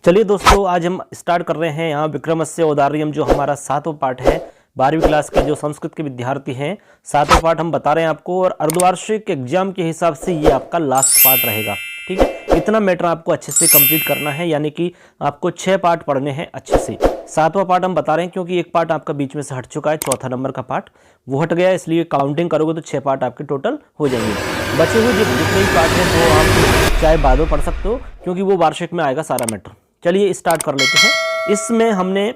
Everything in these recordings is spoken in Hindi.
चलिए दोस्तों, आज हम स्टार्ट कर रहे हैं यहाँ विक्रमस्य औदार्यम, जो हमारा 7वां पाठ है। 12वीं क्लास के जो संस्कृत के विद्यार्थी हैं, 7वां पाठ हम बता रहे हैं आपको, और अर्धवार्षिक एग्जाम के हिसाब से ये आपका लास्ट पार्ट रहेगा। ठीक है, इतना मैटर आपको अच्छे से कंप्लीट करना है, यानी कि आपको 6 पार्ट पढ़ने हैं अच्छे से। 7वां पार्ट हम बता रहे हैं क्योंकि एक पार्ट आपका बीच में से हट चुका है, चौथा नंबर का पार्ट वो हट गया, इसलिए काउंटिंग करोगे तो 6 पार्ट आपके टोटल हो जाएंगे। बचे हुए जितने भी पार्ट हैं वो आप चाहे बाद में पढ़ सकते हो, क्योंकि वो वार्षिक में आएगा सारा मैटर। चलिए स्टार्ट कर लेते हैं। इसमें हमने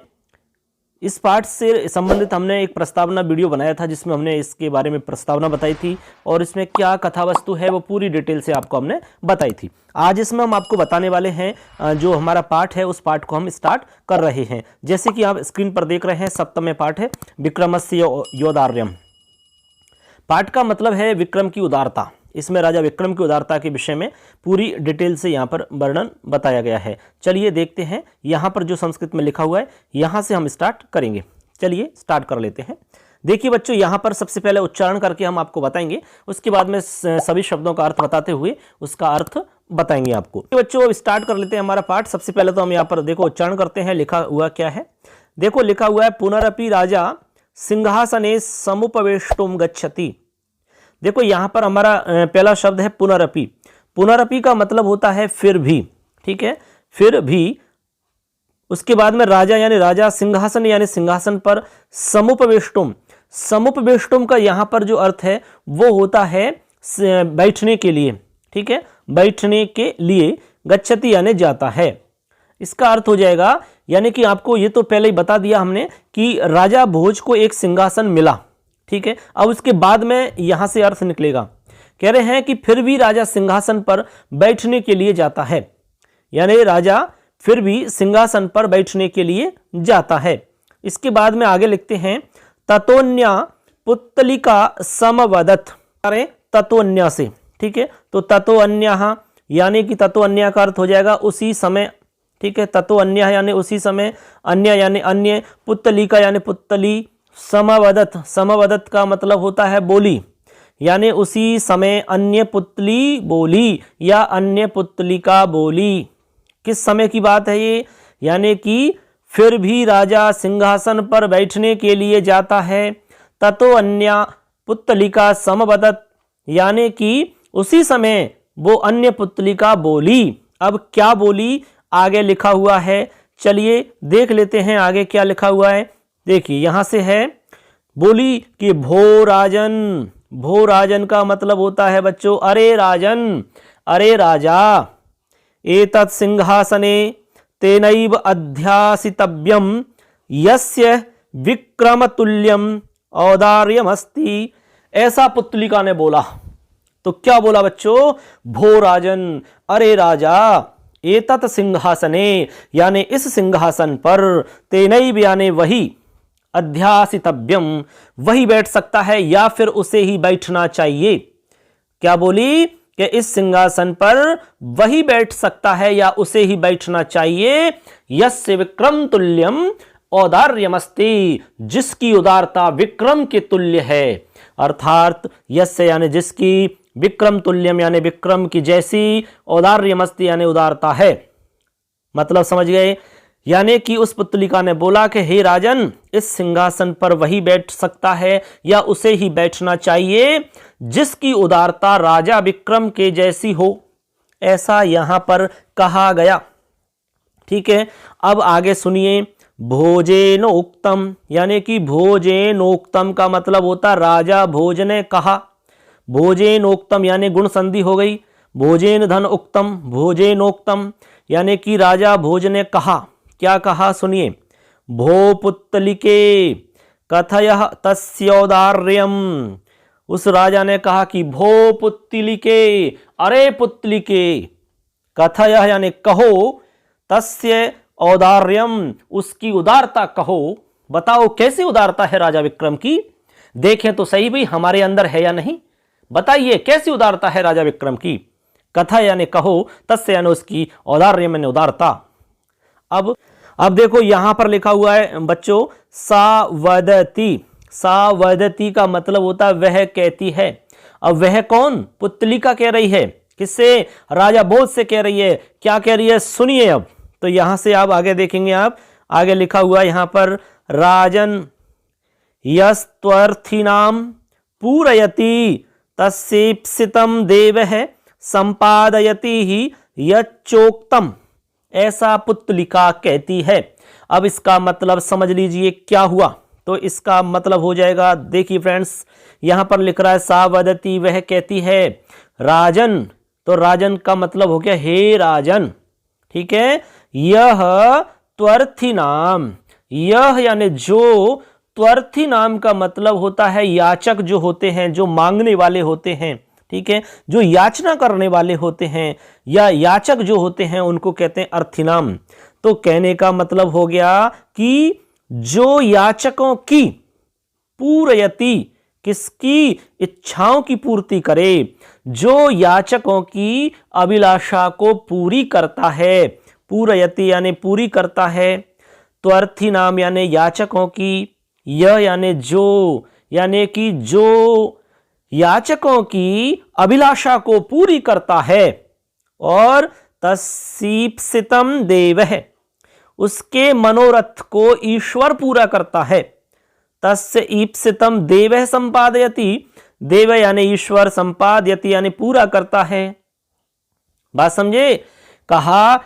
इस पार्ट से संबंधित हमने एक प्रस्तावना वीडियो बनाया था, जिसमें हमने इसके बारे में प्रस्तावना बताई थी और इसमें क्या कथा वस्तु है वो पूरी डिटेल से आपको हमने बताई थी। आज इसमें हम आपको बताने वाले हैं जो हमारा पार्ट है, उस पार्ट को हम स्टार्ट कर रहे हैं। जैसे कि आप स्क्रीन पर देख रहे हैं, 7वां पार्ट है विक्रमस्य औदार्यम। पार्ट का मतलब है विक्रम की उदारता। इसमें राजा विक्रम की उदारता के विषय में पूरी डिटेल से यहाँ पर वर्णन बताया गया है। चलिए देखते हैं यहाँ पर जो संस्कृत में लिखा हुआ है, यहाँ से हम स्टार्ट करेंगे। चलिए स्टार्ट कर लेते हैं। देखिए बच्चों, यहाँ पर सबसे पहले उच्चारण करके हम आपको बताएंगे, उसके बाद में सभी शब्दों का अर्थ बताते हुए उसका अर्थ बताएंगे आपको। बच्चों अब स्टार्ट कर लेते हैं हमारा पाठ। सबसे पहले तो हम यहाँ पर देखो उच्चारण करते हैं, लिखा हुआ क्या है। देखो लिखा हुआ है, पुनरपि राजा सिंहासने समुपवेष्टुम गच्छति। देखो यहाँ पर हमारा पहला शब्द है पुनरपि। पुनरपि का मतलब होता है फिर भी। ठीक है, फिर भी। उसके बाद में राजा यानी राजा, सिंहासन यानी सिंहासन पर, समुपवेष्टुम। समुपवेष्टुम का यहाँ पर जो अर्थ है वो होता है बैठने के लिए। ठीक है, बैठने के लिए। गच्छति यानी जाता है, इसका अर्थ हो जाएगा। यानी कि आपको ये तो पहले ही बता दिया हमने कि राजा भोज को एक सिंहासन मिला। ठीक है, अब उसके बाद में यहां से अर्थ निकलेगा। कह रहे हैं कि फिर भी राजा सिंहासन पर बैठने के लिए जाता है, यानी राजा फिर भी सिंहासन पर बैठने के लिए जाता है। इसके बाद में आगे लिखते हैं, ततोन्या पुत्तलिका समवदत। अरे ततोन्या से, ठीक है, तो ततोन्या यानी कि ततोन्या का अर्थ हो जाएगा उसी समय। ठीक है, ततोन्या यानी उसी समय, अन्य यानी अन्य, पुत्तलिका यानी पुत्तली, समवदत। समवदत का मतलब होता है बोली, यानी उसी समय अन्य पुतली बोली या अन्य पुतलिका बोली। किस समय की बात है ये? यानी कि फिर भी राजा सिंहासन पर बैठने के लिए जाता है। ततो अन्य पुतलिका समवदत, यानी कि उसी समय वो अन्य पुतलिका बोली। अब क्या बोली आगे लिखा हुआ है, चलिए देख लेते हैं आगे क्या लिखा हुआ है। देखिए यहां से है, बोली कि भो राजन। भो राजन का मतलब होता है बच्चों अरे राजन, अरे राजा। एतत् सिंहासने तेनैव अध्यासितव्यम यस्य विक्रमतुल्यम औदार्यमस्ति। ऐसा पुतलिका ने बोला। तो क्या बोला बच्चों? भो राजन, अरे राजा। एतत् सिंहासने यानी इस सिंहासन पर, तेनैव यानी वही, अध्यासितव्यम वही बैठ सकता है या फिर उसे ही बैठना चाहिए। क्या बोली? कि इस सिंहासन पर वही बैठ सकता है या उसे ही बैठना चाहिए। यस्य विक्रम तुल्यम औदार्यमस्ति, जिसकी उदारता विक्रम के तुल्य है। अर्थात यस्य यानी जिसकी, विक्रम तुल्यम यानी विक्रम की जैसी, औदार्यमस्ति यानी उदारता है। मतलब समझ गए? यानी कि उस पुतलिका ने बोला कि हे राजन, इस सिंहासन पर वही बैठ सकता है या उसे ही बैठना चाहिए जिसकी उदारता राजा विक्रम के जैसी हो। ऐसा यहां पर कहा गया। ठीक है, अब आगे सुनिए। भोजेनोक्तम, यानी कि भोजेनोक्तम का मतलब होता राजा भोज ने कहा। भोजेनोक्तम यानी गुण संधि हो गई। भोजेन धन उक्तम, भोजेनोक्तम यानी कि राजा भोज ने कहा। क्या कहा सुनिए। भो पुत्तलिके कथयः तस्योदार्यम। उस राजा ने कहा कि भो पुत्तलिके, अरे पुत्तलिके, कथयः यानी कहो, तस्य औदार्यम उसकी उदारता कहो। बताओ कैसी उदारता है राजा विक्रम की? देखें तो सही भाई हमारे अंदर है या नहीं, बताइए कैसी उदारता है राजा विक्रम की। कथा यानी कहो, तस्य यानी उसकी, औदार्यम यानी उदारता। अब देखो यहां पर लिखा हुआ है बच्चों, सा वदती। सा वदती का मतलब होता है वह कहती है। अब वह कौन? पुतलिका कह रही है। किससे? राजा भोज से कह रही है। क्या कह रही है? सुनिए अब तो यहां से आप आगे देखेंगे, आप आगे लिखा हुआ यहाँ पर राजन यस्त्वर्थीनाम पूरयति तस्यैप्सितं देवः संपादयति ही यच्चोक्तम, ऐसा पुत्तलिका कहती है। अब इसका मतलब समझ लीजिए क्या हुआ। तो इसका मतलब हो जाएगा, देखिए फ्रेंड्स, यहां पर लिख रहा है सा वदती, वह कहती है, राजन, तो राजन का मतलब हो गया हे राजन, ठीक है। यह त्वर्थी नाम, यह यानी जो, त्वर्थी नाम का मतलब होता है याचक जो होते हैं, जो मांगने वाले होते हैं, ठीक है, जो याचना करने वाले होते हैं या याचक जो होते हैं उनको कहते हैं अर्थिनाम। तो कहने का मतलब हो गया कि जो याचकों की पूरयति, किसकी इच्छाओं की पूर्ति करे, जो याचकों की अभिलाषा को पूरी करता है, पूरयति यानी पूरी करता है, त्वर्थी नाम यानी याचकों की, यह यानी जो, यानी कि जो याचकों की अभिलाषा को पूरी करता है, और तस्यैप्सितं देवः, उसके मनोरथ को ईश्वर पूरा करता है। तस्यैप्सितं देवः संपादयति, देव यानी ईश्वर, संपादयति यानी पूरा करता है। बात समझे? कहा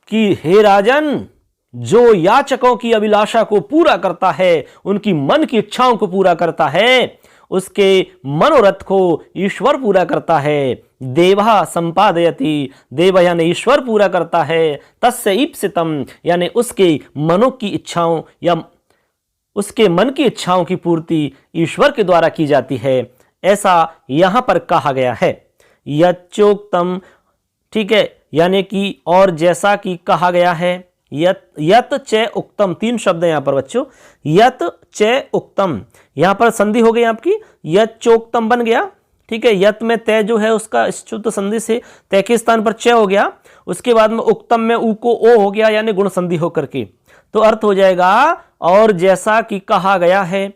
कि हे राजन, जो याचकों की अभिलाषा को पूरा करता है, उनकी मन की इच्छाओं को पूरा करता है, उसके मनोरथ को ईश्वर पूरा करता है। देवा संपादयति, देव यानी ईश्वर पूरा करता है, तस्यैप्सितं यानी उसके मनों की इच्छाओं या उसके मन की इच्छाओं की पूर्ति ईश्वर के द्वारा की जाती है, ऐसा यहां पर कहा गया है। यच्चोक्तम, ठीक है, यानी कि और जैसा कि कहा गया है। यत च उक्तम, तीन शब्द है यहां पर बच्चों, यत च उक्तम, यहां पर संधि हो गई आपकी, यत चोक्तम बन गया, ठीक है। यत में तय जो है उसका श्चुत संधि से तय के स्थान पर च हो गया, उसके बाद में उक्तम में उ को ओ हो गया, यानी गुण संधि होकर के, तो अर्थ हो जाएगा और जैसा कि कहा गया है।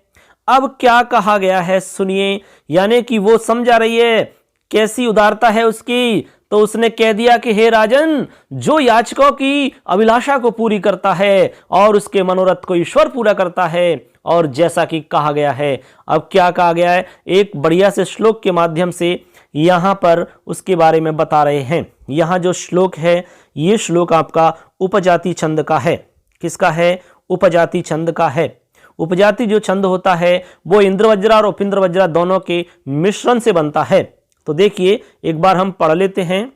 अब क्या कहा गया है सुनिए, यानी कि वो समझा रही है कैसी उदारता है उसकी। तो उसने कह दिया कि हे राजन, जो याचकों की अभिलाषा को पूरी करता है और उसके मनोरथ को ईश्वर पूरा करता है, और जैसा कि कहा गया है। अब क्या कहा गया है, एक बढ़िया से श्लोक के माध्यम से यहां पर उसके बारे में बता रहे हैं। यहां जो श्लोक है, ये श्लोक आपका उपजाति छंद का है। किसका है? उपजाति छंद का है। उपजाति जो छंद होता है वो इंद्रवज्रा और उपिंद्रवज्रा दोनों के मिश्रण से बनता है। तो देखिए एक बार हम पढ़ लेते हैं।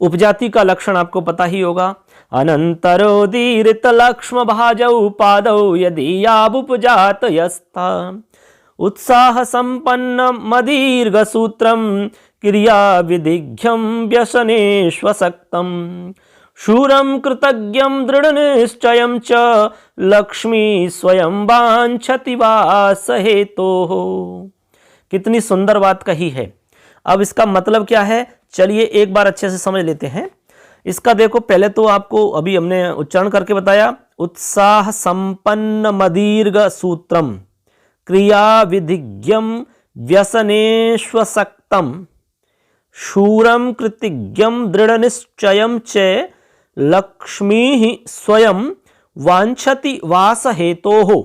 उपजाति का लक्षण आपको पता ही होगा। अनंतरोदीरित लक्ष्म भाजौ पादौ यदीयाबुपजात यस्ता उत्साह संपन्न मदीर्घ सूत्रम क्रिया विधिघ्यम व्यसनेष्वसक्तम शूरम कृतज्ञम दृढ़ निश्चयम च लक्ष्मी स्वयं वांछति वास हेतोः। कितनी सुंदर बात कही है। अब इसका मतलब क्या है, चलिए एक बार अच्छे से समझ लेते हैं। इसका देखो, पहले तो आपको अभी हमने उच्चारण करके बताया, उत्साह संपन्न मदीर्घ सूत्रम क्रिया विधिज्ञम व्यसनेष्वसक्तम शूरम कृतिज्ञम दृढ़ निश्चयम च लक्ष्मी स्वयं वांछति वास हेतोः।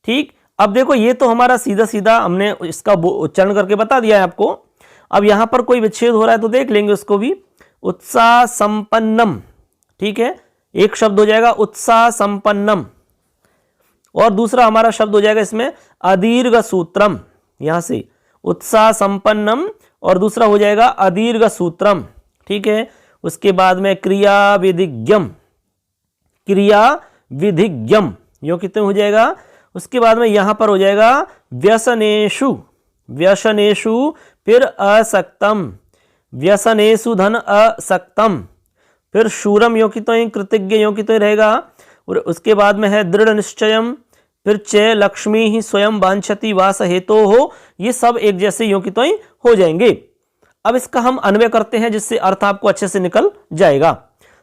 ठीक, अब देखो ये तो हमारा सीधा सीधा हमने इसका उच्चारण करके बता दिया है आपको। अब यहां पर कोई विच्छेद हो रहा है तो देख लेंगे उसको भी। उत्साह संपन्नम, ठीक है, एक शब्द हो जाएगा उत्साह संपन्नम, और दूसरा हमारा शब्द हो जाएगा इसमें अदीर्घ सूत्रम। यहां से उत्साह संपन्नम और दूसरा हो जाएगा अदीर्घ सूत्रम, ठीक है। उसके बाद में क्रिया विधिज्ञम, क्रिया विधिज्ञम, यो कितने हो जाएगा। उसके बाद में यहां पर हो जाएगा व्यसनेषु, व्यसनेषु फिर असक्तम, व्यसनेषु धन असक्तम, फिर शूरम यो की तो कृतज्ञ यो की तो रहेगा, और उसके बाद में है दृढ़ निश्चयम, फिर च लक्ष्मी ही स्वयं वांछति वास हेतु हो। ये सब एक जैसे यो की तो हो जाएंगे। अब इसका हम अन्वय करते हैं जिससे अर्थ आपको अच्छे से निकल जाएगा।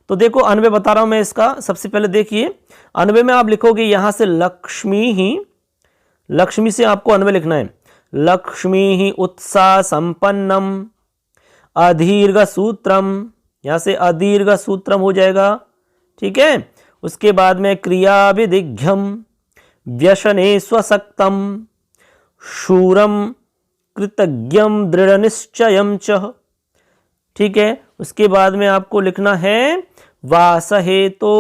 तो देखो अन्वय बता रहा हूं मैं इसका। सबसे पहले देखिए अन्वय में आप लिखोगे यहां से लक्ष्मी ही, लक्ष्मी से आपको अन्वय लिखना है। लक्ष्मी ही उत्साह संपन्नम अदीर्घ सूत्रम, यहां से अदीर्घ सूत्रम हो जाएगा। ठीक है। उसके बाद में क्रिया विधिघ्यम व्यसने स्वसक्तम शूरम कृतज्ञम दृढ़ निश्चयम च। ठीक है। उसके बाद में आपको लिखना है वास हेतो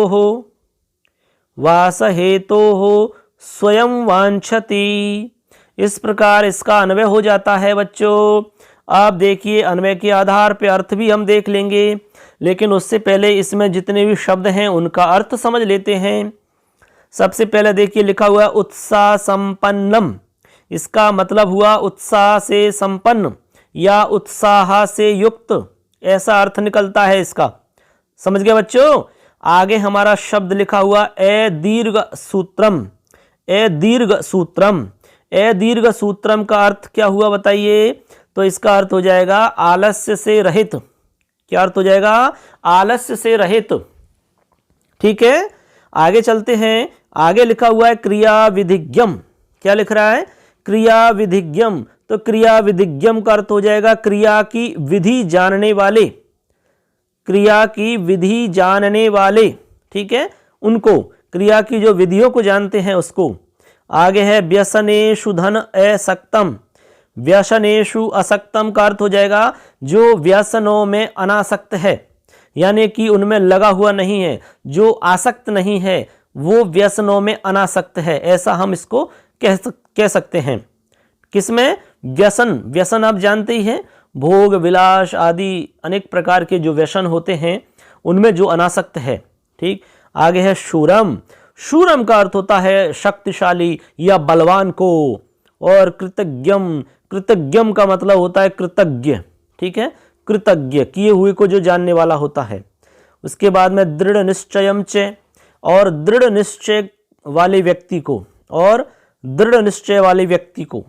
हो स्वयं वांछति। इस प्रकार इसका अन्वय हो जाता है बच्चों। आप देखिए अन्वय के आधार पे अर्थ भी हम देख लेंगे, लेकिन उससे पहले इसमें जितने भी शब्द हैं उनका अर्थ समझ लेते हैं। सबसे पहले देखिए लिखा हुआ है उत्साह संपन्नम। इसका मतलब हुआ उत्साह से संपन्न या उत्साह से युक्त, ऐसा अर्थ निकलता है इसका। समझ गए बच्चों। आगे हमारा शब्द लिखा हुआ ए दीर्घ सूत्रम। ए दीर्घ सूत्रम, ए दीर्घ सूत्रम का अर्थ क्या हुआ बताइए। तो इसका अर्थ हो जाएगा आलस्य से रहित। क्या अर्थ हो जाएगा? आलस्य से रहित। ठीक है। आगे चलते हैं। आगे लिखा हुआ है क्रिया विधिज्ञम। क्या लिख रहा है? क्रिया विधिज्ञम। तो क्रिया विधिज्ञम का अर्थ हो जाएगा क्रिया की विधि जानने वाले। क्रिया की विधि जानने वाले, ठीक है, उनको, क्रिया की जो विधियों को जानते हैं उसको। आगे है व्यसनेषु धन असक्तम। व्यसनेषु असक्तम का अर्थ हो जाएगा जो व्यसनों में अनासक्त है, यानी कि उनमें लगा हुआ नहीं है, जो आसक्त नहीं है वो व्यसनों में अनासक्त है, ऐसा हम इसको कह सकते हैं। किसमें? व्यसन। व्यसन आप जानते ही हैं, भोग विलास आदि अनेक प्रकार के जो व्यसन होते हैं उनमें जो अनासक्त है। ठीक। आगे है शूरम। शूरम का अर्थ होता है शक्तिशाली या बलवान को। और कृतज्ञम, कृतज्ञम का मतलब होता है कृतज्ञ। ठीक है, कृतज्ञ, किए हुए को जो जानने वाला होता है। उसके बाद में दृढ़ निश्चयम च, और दृढ़ निश्चय वाले व्यक्ति को, और दृढ़ निश्चय वाले व्यक्ति को।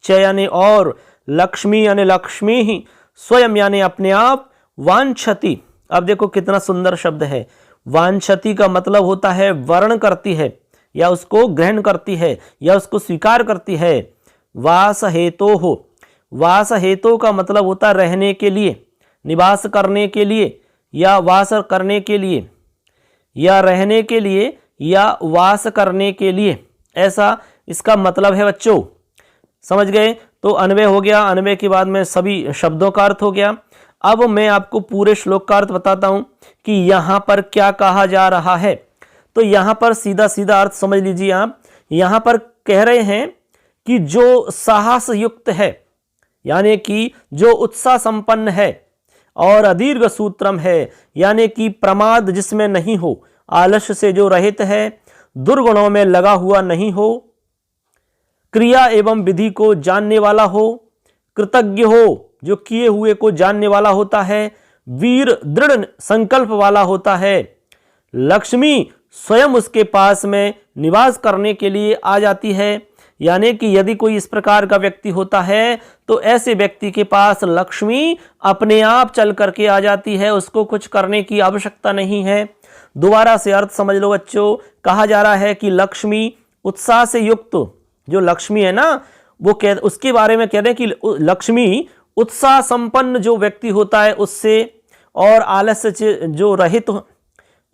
च यानी और, लक्ष्मी यानी लक्ष्मी ही, स्वयं यानी अपने आप, वांछति। अब देखो कितना सुंदर शब्द है। वांछति का मतलब होता है वर्ण करती है, या उसको ग्रहण करती है, या उसको स्वीकार करती है। वास हेतो हो। वास हेतो का मतलब होता है रहने के लिए, निवास करने के लिए, या वास करने के लिए, या रहने के लिए, या वास करने के लिए, ऐसा इसका मतलब है बच्चों। समझ गए? तो अन्वय हो गया। अन्वय के बाद में सभी शब्दों का अर्थ हो गया। अब मैं आपको पूरे श्लोक का अर्थ बताता हूं कि यहां पर क्या कहा जा रहा है। तो यहां पर सीधा सीधा अर्थ समझ लीजिए आप। यहां पर कह रहे हैं कि जो साहस युक्त है, यानी कि जो उत्साह संपन्न है, और अदीर्घ सूत्रम है, यानी कि प्रमाद जिसमें नहीं हो, आलस्य से जो रहित है, दुर्गुणों में लगा हुआ नहीं हो, क्रिया एवं विधि को जानने वाला हो, कृतज्ञ हो, जो किए हुए को जानने वाला होता है, वीर दृढ़ संकल्प वाला होता है, लक्ष्मी स्वयं उसके पास में निवास करने के लिए आ जाती है। यानी कि यदि कोई इस प्रकार का व्यक्ति होता है तो ऐसे व्यक्ति के पास लक्ष्मी अपने आप चल करके आ जाती है, उसको कुछ करने की आवश्यकता नहीं है। दोबारा से अर्थ समझ लो बच्चों। कहा जा रहा है कि लक्ष्मी उत्साह से युक्त, जो लक्ष्मी है ना, वो उसके बारे में कह रहे हैं कि लक्ष्मी उत्साह संपन्न जो व्यक्ति होता है उससे, और आलस्य से जो रहित,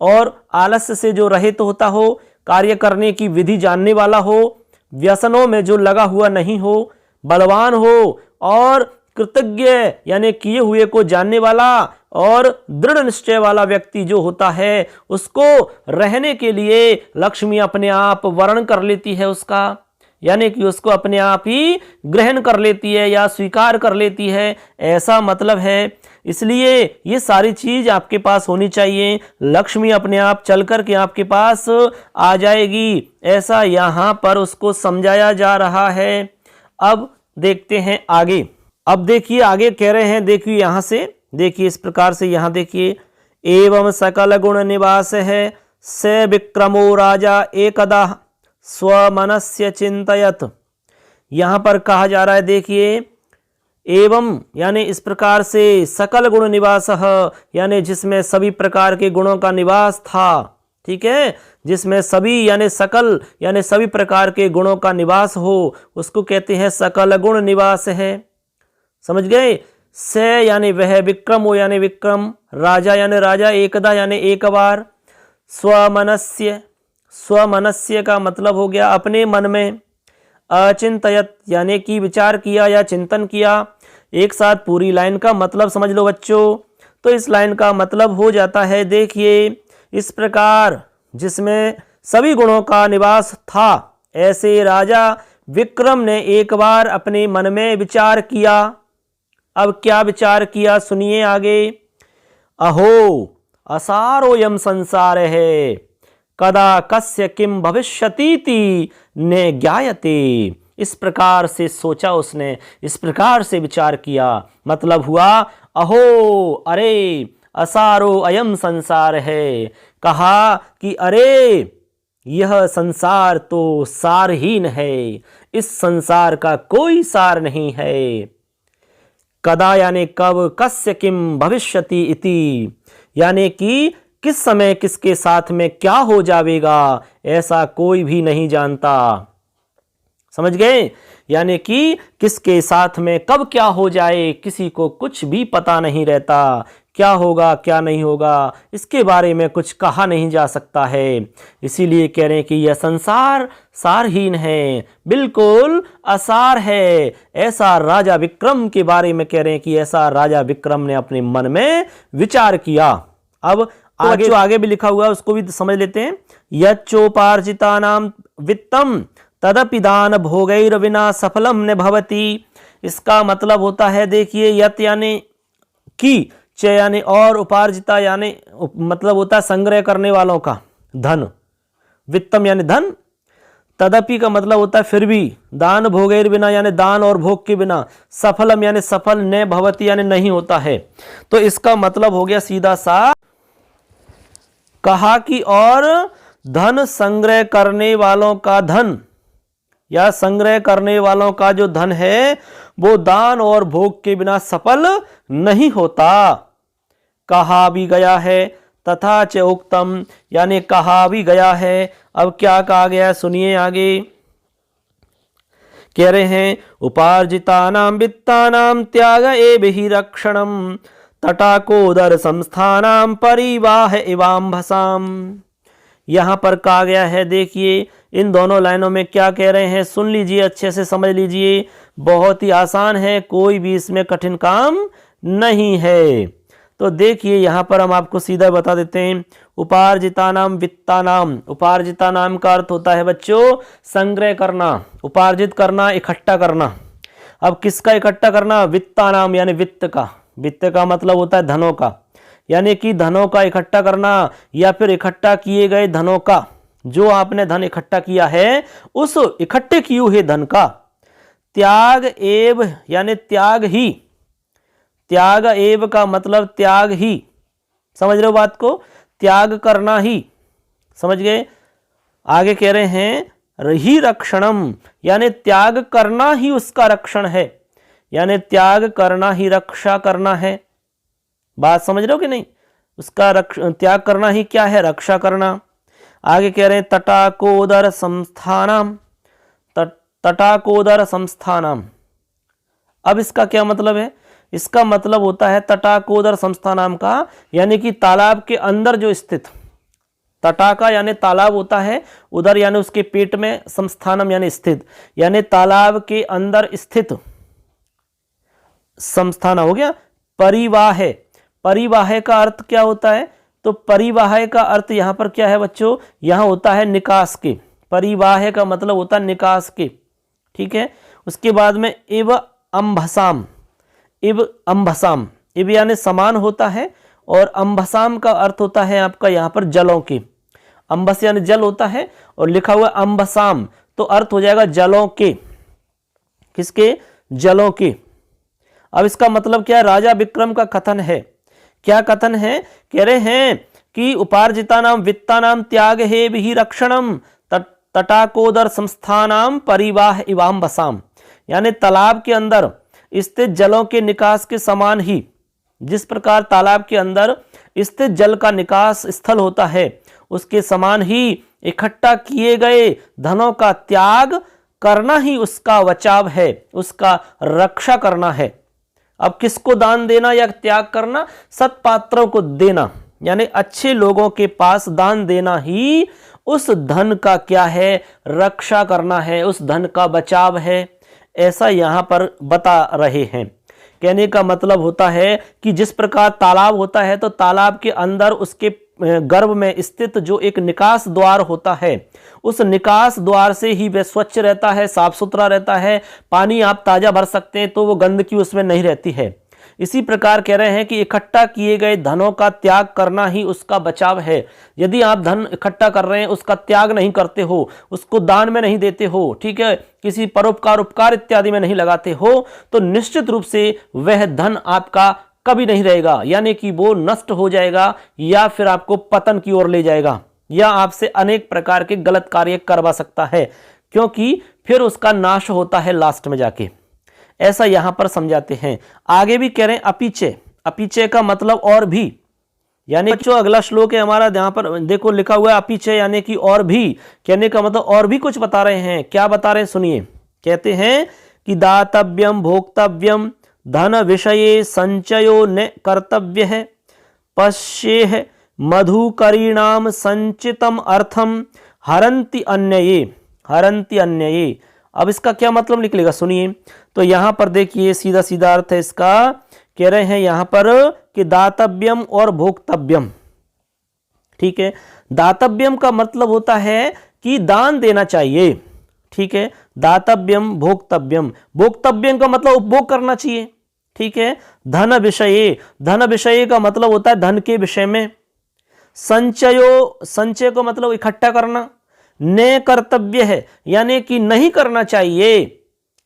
और आलस्य से जो रहित होता हो, कार्य करने की विधि जानने वाला हो, व्यसनों में जो लगा हुआ नहीं हो, बलवान हो, और कृतज्ञ यानी किए हुए को जानने वाला, और दृढ़ निश्चय वाला व्यक्ति जो होता है, उसको रहने के लिए लक्ष्मी अपने आप वर्ण कर लेती है उसका, यानी कि उसको अपने आप ही ग्रहण कर लेती है या स्वीकार कर लेती है, ऐसा मतलब है। इसलिए ये सारी चीज आपके पास होनी चाहिए। लक्ष्मी अपने आप चल कर के आपके पास आ जाएगी, ऐसा यहाँ पर उसको समझाया जा रहा है। अब देखते हैं आगे। अब देखिए आगे कह रहे हैं, देखिए यहाँ से देखिए इस प्रकार से, यहाँ देखिए एवं सकल गुण निवास है स विक्रमो राजा एकदा स्वमनस्य चिंतयत। यहां पर कहा जा रहा है, देखिए एवं यानी इस प्रकार से, सकल गुण निवास, यानी जिसमें सभी प्रकार के गुणों का निवास था। ठीक है, जिसमें सभी यानी सकल यानी सभी प्रकार के गुणों का निवास हो, उसको कहते हैं सकल गुण निवास है। समझ गए? से यानी वह, विक्रम यानी विक्रम, राजा यानी राजा, एकदा यानी एक बार, स्वमनस्य, स्वमनस्य का मतलब हो गया अपने मन में, अचिंतयत यानी कि विचार किया या चिंतन किया। एक साथ पूरी लाइन का मतलब समझ लो बच्चों। तो इस लाइन का मतलब हो जाता है, देखिए, इस प्रकार जिसमें सभी गुणों का निवास था, ऐसे राजा विक्रम ने एक बार अपने मन में विचार किया। अब क्या विचार किया सुनिए आगे। अहो असारोयम संसार है, कदा कस्य किम भविष्यतीति ने ज्ञायते। इस प्रकार से सोचा उसने, इस प्रकार से विचार किया। मतलब हुआ अहो, अरे, असारो अयम संसार है, कहा कि अरे यह संसार तो सारहीन है, इस संसार का कोई सार नहीं है। कदा यानी कब, कस्य किम भविष्यति इति यानी कि किस समय किसके साथ में क्या हो जाएगा ऐसा कोई भी नहीं जानता। समझ गए? यानी कि किसके साथ में कब क्या हो जाए किसी को कुछ भी पता नहीं रहता। क्या होगा क्या नहीं होगा इसके बारे में कुछ कहा नहीं जा सकता है। इसीलिए कह रहे हैं कि यह संसार सारहीन है, बिल्कुल असार है। ऐसा राजा विक्रम के बारे में कह रहे हैं कि ऐसा राजा विक्रम ने अपने मन में विचार किया। अब आगे जो आगे भी लिखा हुआ है उसको भी समझ लेते हैं। यच्चोपार्जितानां वित्तम तदपि दान भोगैर विना सफलम न भवति। इसका मतलब होता है, देखिए, यत यानी कि, च यानी और, उपार्जिता यानी मतलब होता है संग्रह करने वालों का धन, वित्तम यानी धन, तदपि का मतलब होता है फिर भी, दान भोगैर बिना यानी दान और भोग के बिना, सफलम यानी सफल, न भवति यानी नहीं होता है। तो इसका मतलब हो गया सीधा सा, कहा कि और धन संग्रह करने वालों का धन या संग्रह करने वालों का जो धन है वो दान और भोग के बिना सफल नहीं होता। कहा भी गया है, तथा च उक्तम यानी कहा भी गया है। अब क्या कहा गया है सुनिए आगे। कह रहे हैं उपार्जितानां वित्तानां त्याग एभिः रक्षणम तटाकोदर संस्थानां परिवाह इवाम्भसाम। यहां पर कहा गया है, देखिए इन दोनों लाइनों में क्या कह रहे हैं सुन लीजिए, अच्छे से समझ लीजिए। बहुत ही आसान है, कोई भी इसमें कठिन काम नहीं है। तो देखिए यहां पर हम आपको सीधा बता देते हैं। उपार्जितानाम वित्तानाम, उपार्जिता नाम का अर्थ होता है बच्चों संग्रह करना, उपार्जित करना, इकट्ठा करना। अब किसका इकट्ठा करना? वित्तानाम यानी वित्त का। वित्त का मतलब होता है धनों का, यानी कि धनों का इकट्ठा करना या फिर इकट्ठा किए गए धनों का। जो आपने धन इकट्ठा किया है उस इकट्ठे किए हुए धन का त्याग एव यानी त्याग ही, त्याग एव का मतलब त्याग ही, समझ रहे हो बात को, त्याग करना ही। समझ गए? आगे कह रहे हैं ही रक्षणम यानी त्याग करना ही उसका रक्षण है, यानी त्याग करना ही रक्षा करना है। बात समझ रहे हो कि नहीं? उसका त्याग करना ही क्या है? रक्षा करना। आगे कह रहे हैं तटाकोदर संस्थानम, तटाकोदर संस्थानम। अब इसका क्या मतलब है? इसका मतलब होता है तटाकोदर संस्थानम का यानी कि तालाब के अंदर जो स्थित, तटाका यानी तालाब होता है, उदर यानी उसके पेट में, संस्थानम यानी स्थित, यानी तालाब के अंदर स्थित संस्थान हो गया। परिवाह, परिवाह का अर्थ क्या होता है? तो परिवाह का अर्थ यहां पर क्या है बच्चों? यहां होता है निकास के। परिवाह का मतलब होता है निकास के, ठीक है। उसके बाद में इव अम्भसाम, इव अम्भसाम, इव यानी समान होता है और अम्भसाम का अर्थ होता है आपका यहां पर जलों के। अम्बस यानी जल होता है और लिखा हुआ अम्बसाम तो अर्थ हो जाएगा जलों के। किसके? जलों के। अब इसका मतलब क्या है? राजा विक्रम का कथन है। क्या कथन है? कह रहे हैं कि उपार्जितानां वित्तानां त्याग हे भी रक्षणम तटाकोदर संस्थानां परिवाह इवाम्बसाम, यानी तालाब के अंदर स्थित जलों के निकास के समान ही, जिस प्रकार तालाब के अंदर स्थित जल का निकास स्थल होता है उसके समान ही इकट्ठा किए गए धनों का त्याग करना ही उसका बचाव है, उसका रक्षा करना है। अब किसको दान देना या त्याग करना? सत्पात्रों को देना, यानी अच्छे लोगों के पास दान देना ही उस धन का क्या है, रक्षा करना है, उस धन का बचाव है, ऐसा यहां पर बता रहे हैं। कहने का मतलब होता है कि जिस प्रकार तालाब होता है तो तालाब के अंदर उसके गर्भ में स्थित जो एक निकास द्वार होता है, उस निकास द्वार से ही वह स्वच्छ रहता है, साफ सुथरा रहता है, पानी आप ताजा भर सकते हैं तो वो गंदगी उसमें नहीं रहती है। इसी प्रकार कह रहे हैं कि इकट्ठा किए गए धनों का त्याग करना ही उसका बचाव है। यदि आप धन इकट्ठा कर रहे हैं, उसका त्याग नहीं करते हो, उसको दान में नहीं देते हो, ठीक है, किसी परोपकार उपकार इत्यादि में नहीं लगाते हो, तो निश्चित रूप से वह धन आपका कभी नहीं रहेगा, यानी कि वो नष्ट हो जाएगा या फिर आपको पतन की ओर ले जाएगा या आपसे अनेक प्रकार के गलत कार्य करवा सकता है, क्योंकि फिर उसका नाश होता है लास्ट में जाके। ऐसा यहां पर समझाते हैं। आगे भी कह रहे हैं अपीचे। अपीचे का मतलब और भी, यानी बच्चों अगला श्लोक है हमारा, जहां पर देखो लिखा हुआ है अपीचे, यानी कि और भी, कहने का मतलब और भी कुछ बता रहे हैं। क्या बता रहे हैं सुनिए। कहते हैं कि दातव्यम भोक्तव्यम धन विषये संचयो न कर्तव्य है, पश्येह मधुकरीणाम संचितम अर्थम हरन्ति अन्यये, हरन्ति अन्यये। अब इसका क्या मतलब निकलेगा सुनिए। तो यहां पर देखिए सीधा सीधा अर्थ है इसका, कह रहे हैं यहां पर कि दातव्यम और भोक्तव्यम, ठीक है। दातव्यम का मतलब होता है कि दान देना चाहिए, ठीक है। दातव्यम भोक्तव्यम, भोक्तव्यम का मतलब उपभोग करना चाहिए, ठीक है। धन विषय, धन विषय का मतलब होता है धन के विषय में। संचयो, संचय का मतलब इकट्ठा करना। न कर्तव्य है, यानी कि नहीं करना चाहिए,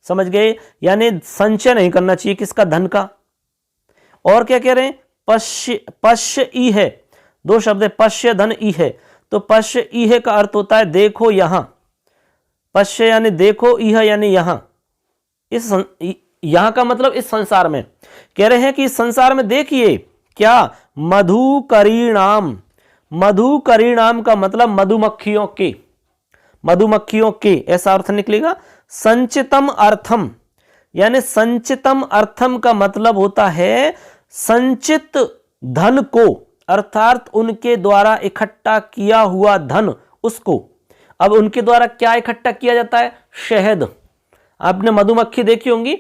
समझ गए, यानी संचय नहीं करना चाहिए किसका, धन का। और क्या कह रहे हैं, पश्य, पश्य ई है, दो शब्द है, पश्य धन ई है। तो पश्य ई है का अर्थ होता है देखो यहां, पश्य यानी देखो, ई है यानी यहां, इस यहां का मतलब इस संसार में। कह रहे हैं कि इस संसार में देखिए क्या, मधुकरीणाम, मधुकरीणाम का मतलब मधुमक्खियों के, मधुमक्खियों के, ऐसा अर्थ निकलेगा। संचितम अर्थम, यानी संचितम अर्थम का मतलब होता है संचित धन को, अर्थात उनके द्वारा इकट्ठा किया हुआ धन, उसको। अब उनके द्वारा क्या इकट्ठा किया जाता है, शहद। आपने मधुमक्खी देखी होंगी,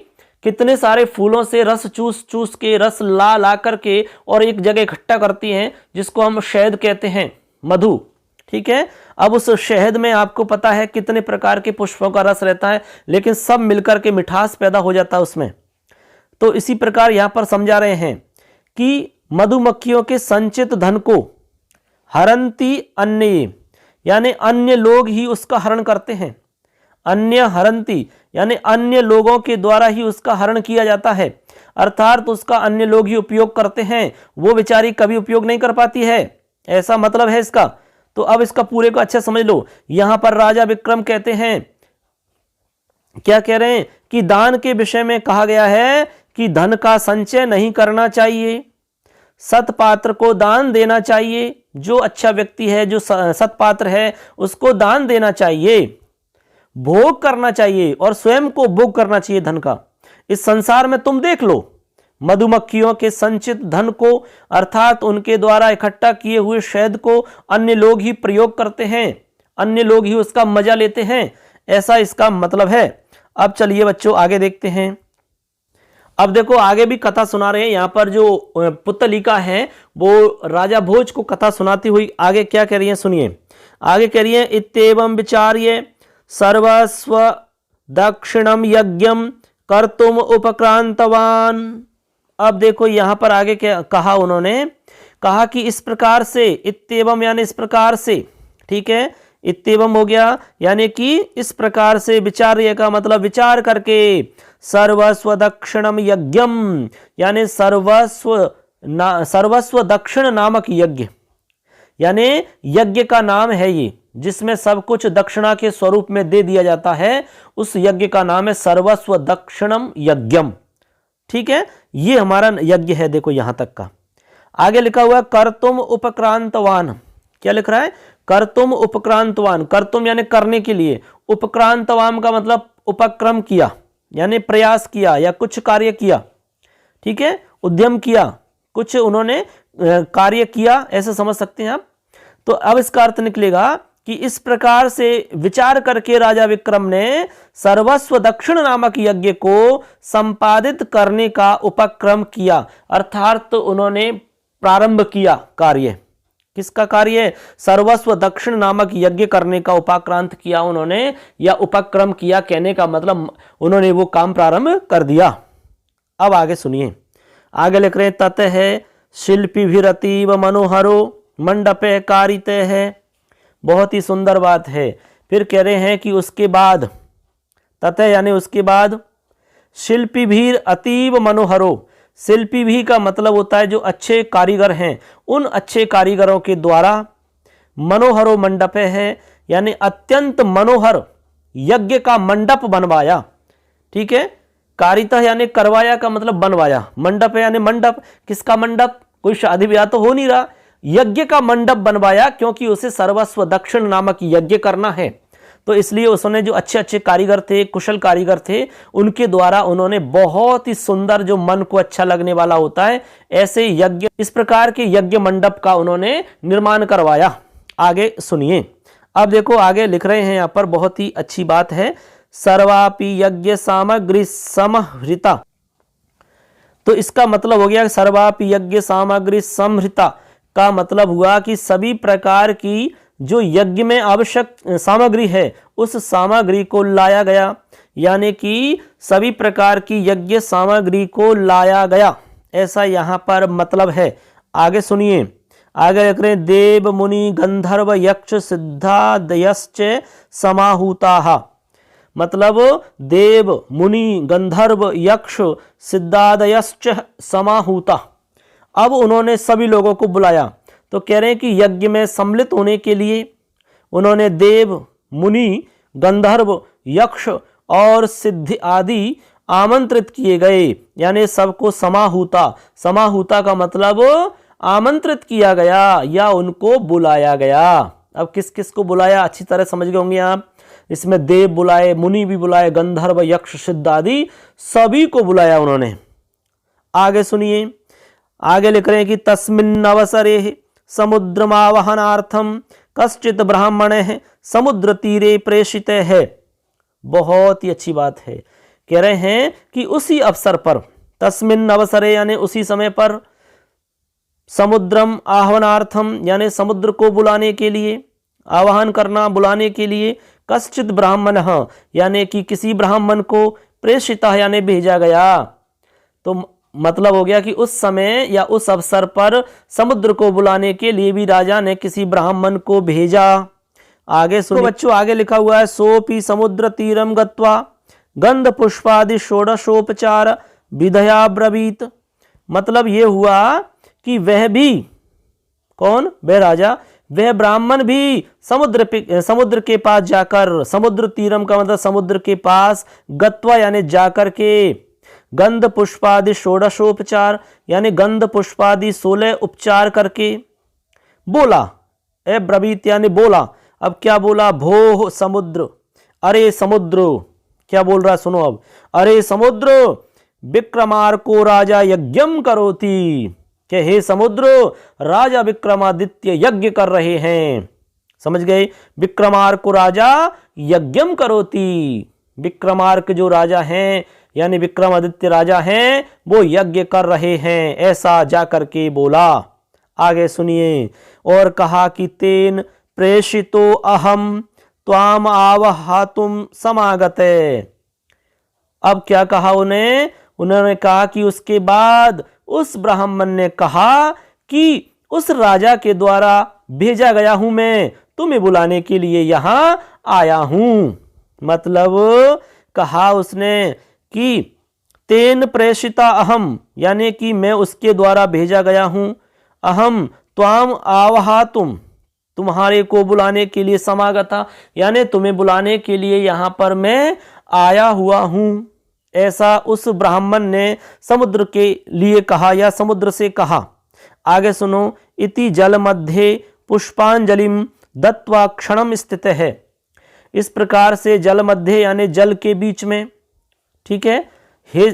कितने सारे फूलों से रस चूस चूस के, रस ला ला करके और एक जगह इकट्ठा करती हैं, जिसको हम शहद कहते हैं, मधु, ठीक है। अब उस शहद में आपको पता है कितने प्रकार के पुष्पों का रस रहता है, लेकिन सब मिलकर के मिठास पैदा हो जाता है उसमें। तो इसी प्रकार यहां पर समझा रहे हैं कि मधुमक्खियों के संचित धन को हरन्ति अन्य, यानी अन्य लोग ही उसका हरण करते हैं। अन्य हरन्ति यानी अन्य लोगों के द्वारा ही उसका हरण किया जाता है, अर्थात उसका अन्य लोग ही उपयोग करते हैं, वो बेचारी कभी उपयोग नहीं कर पाती है, ऐसा मतलब है इसका। तो अब इसका पूरे को अच्छा समझ लो। यहां पर राजा विक्रम कहते हैं, क्या कह रहे हैं कि दान के विषय में कहा गया है कि धन का संचय नहीं करना चाहिए, सतपात्र को दान देना चाहिए, जो अच्छा व्यक्ति है, जो सतपात्र है, उसको दान देना चाहिए, भोग करना चाहिए और स्वयं को भोग करना चाहिए धन का। इस संसार में तुम देख लो, मधुमक्खियों के संचित धन को, अर्थात उनके द्वारा इकट्ठा किए हुए शहद को अन्य लोग ही प्रयोग करते हैं, अन्य लोग ही उसका मजा लेते हैं, ऐसा इसका मतलब है। अब चलिए बच्चों आगे देखते हैं। अब देखो आगे भी कथा सुना रहे हैं, यहां पर जो पुतलिका है वो राजा भोज को कथा सुनाती हुई आगे क्या कह रही है सुनिए। आगे कह रही है, इत्येवं विचार्य सर्वस्व दक्षिणम यज्ञम कर्तुम उपक्रांतवान। अब देखो यहां पर आगे क्या कहा, उन्होंने कहा कि इस प्रकार से, इत्येवं यानी इस प्रकार से, ठीक है, इत्येवं हो गया, यानी कि इस प्रकार से, विचार्य का मतलब विचार करके, सर्वस्व दक्षिणम यज्ञम यानी सर्वस्व दक्षिण नामक यज्ञ, यानी यज्ञ का नाम है ये, जिसमें सब कुछ दक्षिणा के स्वरूप में दे दिया जाता है, उस यज्ञ का नाम है सर्वस्व दक्षिणम यज्ञम, ठीक है। ये हमारा यज्ञ है। देखो यहां तक का आगे लिखा हुआ है, कर्तुम उपक्रांतवान। क्या लिख रहा है, कर्तुम उपक्रांतवान, कर्तुम यानी करने के लिए, उपक्रांतवान का मतलब उपक्रम किया, यानी प्रयास किया या कुछ कार्य किया, ठीक है, उद्यम किया, कुछ उन्होंने कार्य किया, ऐसे समझ सकते हैं आप। तो अब इसका अर्थ निकलेगा कि इस प्रकार से विचार करके राजा विक्रम ने सर्वस्व दक्षिण नामक यज्ञ को संपादित करने का उपक्रम किया, अर्थात उन्होंने प्रारंभ किया कार्य। किसका कार्य? सर्वस्व दक्षिण नामक यज्ञ करने का उपाक्रांत किया उन्होंने, या उपक्रम किया, कहने का मतलब उन्होंने वो काम प्रारंभ कर दिया। अब आगे सुनिए, आगे लिख रहे हैं ततः शिल्पीभिरतीव मनोहरो मंडपे कारिते है। बहुत ही सुंदर बात है। फिर कह रहे हैं कि उसके बाद, ततः यानी उसके बाद, शिल्पीभीर अतीव मनोहरो, शिल्पी भी का मतलब होता है जो अच्छे कारीगर हैं, उन अच्छे कारीगरों के द्वारा मनोहरो मंडपे है, यानी अत्यंत मनोहर यज्ञ का मंडप बनवाया। ठीक है, कारिता यानी करवाया का मतलब बनवाया, मंडप यानी मंडप, किसका मंडप? कोई शादी ब्याह तो हो नहीं रहा, यज्ञ का मंडप बनवाया, क्योंकि उसे सर्वस्व दक्षिण नामक यज्ञ करना है। तो इसलिए उसने जो अच्छे अच्छे कारीगर थे, कुशल कारीगर थे, उनके द्वारा उन्होंने बहुत ही सुंदर, जो मन को अच्छा लगने वाला होता है, ऐसे यज्ञ, इस प्रकार के यज्ञ मंडप का उन्होंने निर्माण करवाया। आगे सुनिए, अब देखो आगे लिख रहे हैं यहां पर, बहुत ही अच्छी बात है, सर्वापि यज्ञ सामग्री समहृता। तो इसका मतलब हो गया सर्वापि यज्ञ सामग्री समहृता का मतलब हुआ कि सभी प्रकार की जो यज्ञ में आवश्यक सामग्री है उस सामग्री को लाया गया, यानी कि सभी प्रकार की यज्ञ सामग्री को लाया गया, ऐसा यहां पर मतलब है। आगे सुनिए, आगे लिख रहे हैं देव मुनि गंधर्व यक्ष सिद्धादयश्च समाहूताः। मतलब देव मुनि गंधर्व यक्ष सिद्धादयश्च समाहूता, अब उन्होंने सभी लोगों को बुलाया। तो कह रहे हैं कि यज्ञ में सम्मिलित होने के लिए उन्होंने देव मुनि गंधर्व यक्ष और सिद्धि आदि आमंत्रित किए गए, यानी सबको समाहूता, समाहूता का मतलब आमंत्रित किया गया या उनको बुलाया गया। अब किस किस को बुलाया अच्छी तरह समझ गए होंगे आप। इसमें देव बुलाए, मुनि भी बुलाए, गंधर्व यक्ष सिद्ध आदि सभी को बुलाया उन्होंने। आगे सुनिए, आगे लिख रहे हैं कि तस्मिन् अवसरे समुद्रमावहनार्थम कश्चित ब्राह्मणः समुद्र तीरे प्रेषित है। बहुत ही अच्छी बात है। कह रहे हैं कि उसी अवसर पर, तस्मिन् अवसरे यानी उसी समय पर, समुद्रम आह्वानार्थम यानी समुद्र को बुलाने के लिए, आह्वान करना बुलाने के लिए, कश्चित ब्राह्मण यानी कि किसी ब्राह्मण को, प्रेषिता यानी भेजा गया। तो मतलब हो गया कि उस समय या उस अवसर पर समुद्र को बुलाने के लिए भी राजा ने किसी ब्राह्मण को भेजा। आगे सुनो बच्चों, आगे लिखा हुआ है सोपि समुद्र तीरम गत्वा गंध पुष्पादि षोडशोपचार विधया ब्रवीत। मतलब ये हुआ कि वह भी, कौन? वह राजा, वह ब्राह्मण भी समुद्र के पास जाकर, समुद्र तीरम का मतलब समुद्र के पास, गत्वा यानी जाकर के, गंध पुष्पादि षोडशोपचार यानी गंध पुष्पादि 16 उपचार करके बोला, ए ब्रवीत यानी बोला। अब क्या बोला? भो समुद्र, अरे समुद्र, क्या बोल रहा है सुनो अब, अरे समुद्र विक्रमार्को राजा यज्ञम करोति, कि हे समुद्र राजा विक्रमादित्य यज्ञ कर रहे हैं। समझ गए? विक्रमार्को राजा यज्ञम करोति, विक्रमार्क जो राजा हैं यानी विक्रमादित्य राजा हैं, वो यज्ञ कर रहे हैं, ऐसा जाकर के बोला। आगे सुनिए, और कहा कि तेन प्रेषितो अहम त्वाम आवहातुम समागते। अब क्या कहा उन्होंने कहा कि उसके बाद उस ब्राह्मण ने कहा कि उस राजा के द्वारा भेजा गया हूं, मैं तुम्हें बुलाने के लिए यहां आया हूं। मतलब कहा उसने कि तेन प्रेषिता अहम, यानी कि मैं उसके द्वारा भेजा गया हूं, अहम त्वाम आवहातुम, तुम्हारे को बुलाने के लिए, समागता यानी तुम्हें बुलाने के लिए यहां पर मैं आया हुआ हूं। ऐसा उस ब्राह्मण ने समुद्र के लिए कहा या समुद्र से कहा। आगे सुनो, इति जल मध्य पुष्पांजलिम दत्वा क्षणम स्थित है। इस प्रकार से जल मध्य यानी जल के बीच में, ठीक है, हे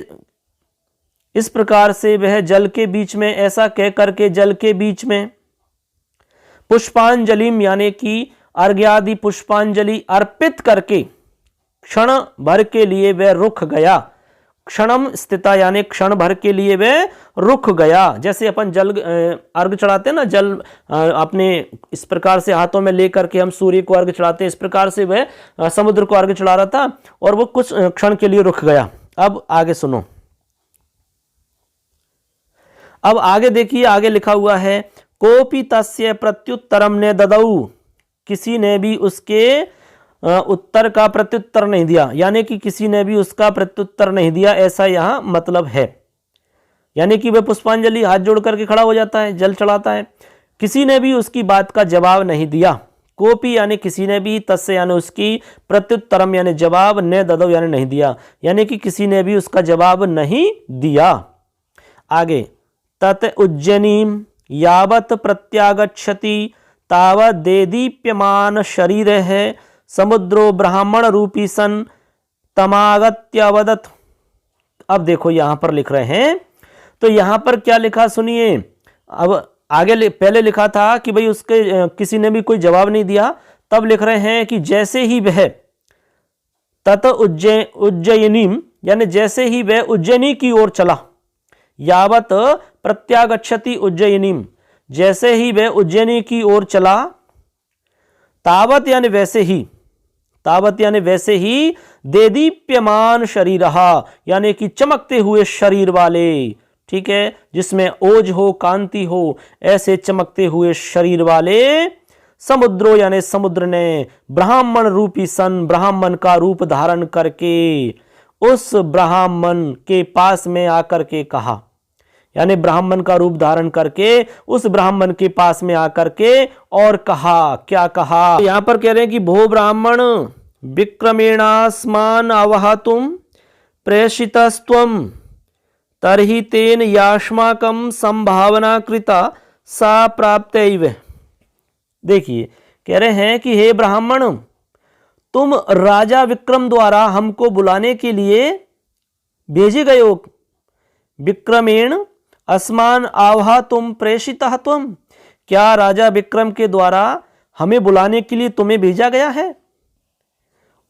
इस प्रकार से वह जल के बीच में, ऐसा कह करके जल के बीच में पुष्पांजलिम यानी कि अर्घ्यादि पुष्पांजलि अर्पित करके क्षण भर के लिए वह रुक गया। क्षणम स्थिता यानी क्षण भर के लिए वह रुक गया। जैसे अपन जल अर्घ चढ़ाते हैं ना, जल अपने इस प्रकार से हाथों में लेकर के हम सूर्य को अर्घ चढ़ाते हैं, इस प्रकार से वह समुद्र को अर्घ चढ़ा रहा था और वो कुछ क्षण के लिए रुक गया। अब आगे सुनो, अब आगे देखिए, आगे लिखा हुआ है कोपी तस्य प्रत्युत्तरम ने ददौ, किसी ने भी उसके उत्तर का प्रत्युत्तर नहीं दिया, यानी कि किसी ने भी उसका प्रत्युत्तर नहीं दिया, ऐसा यहां मतलब है। यानी कि वह पुष्पांजलि हाथ जोड़ करके खड़ा हो जाता है, जल चढ़ाता है, किसी ने भी उसकी बात का जवाब नहीं दिया। कोपी यानी किसी ने भी, तस्य यानी उसकी, प्रत्युत्तरम यानी जवाब, ने ददौ यानी नहीं दिया, यानी कि किसी ने भी उसका जवाब नहीं दिया। आगे तत उज्जयनीम यावत प्रत्यागच्छति तावत देदीप्यमान शरीर है समुद्रो ब्राह्मण रूपी सन तमागत्यवदत। अब देखो यहां पर लिख रहे हैं, तो यहां पर क्या लिखा सुनिए। अब आगे पहले लिखा था कि भाई उसके किसी ने भी कोई जवाब नहीं दिया, तब लिख रहे हैं कि जैसे ही वह तत उज्जयिनीम यानी जैसे ही वह उज्जैनी की ओर चला, यावत प्रत्यागच्छति उज्जयिनीम जैसे ही वह उज्जैनी की ओर चला, तावत यानी वैसे ही, तावत यानी वैसे ही, देदीप्यमान शरीरहा यानी कि चमकते हुए शरीर वाले, ठीक है, जिसमें ओज हो, कांति हो, ऐसे चमकते हुए शरीर वाले समुद्रो यानी समुद्र ने ब्राह्मण रूपी सन ब्राह्मण का रूप धारण करके उस ब्राह्मण के पास में आकर के कहा, यानी ब्राह्मण का रूप धारण करके उस ब्राह्मण के पास में आकर के और कहा, क्या कहा, यहां पर कह रहे हैं कि भो ब्राह्मण विक्रमेणास्मान आवहतुम प्रेषितस्त्वम तरहि तेन यास्माकं संभावना कृता सा प्राप्तैव। देखिए कह रहे हैं कि हे ब्राह्मण, तुम राजा विक्रम द्वारा हमको बुलाने के लिए भेजे गए हो। विक्रमेण अस्मान आवहा तुम प्रेषितः तुम, क्या राजा विक्रम के द्वारा हमें बुलाने के लिए तुम्हें भेजा गया है?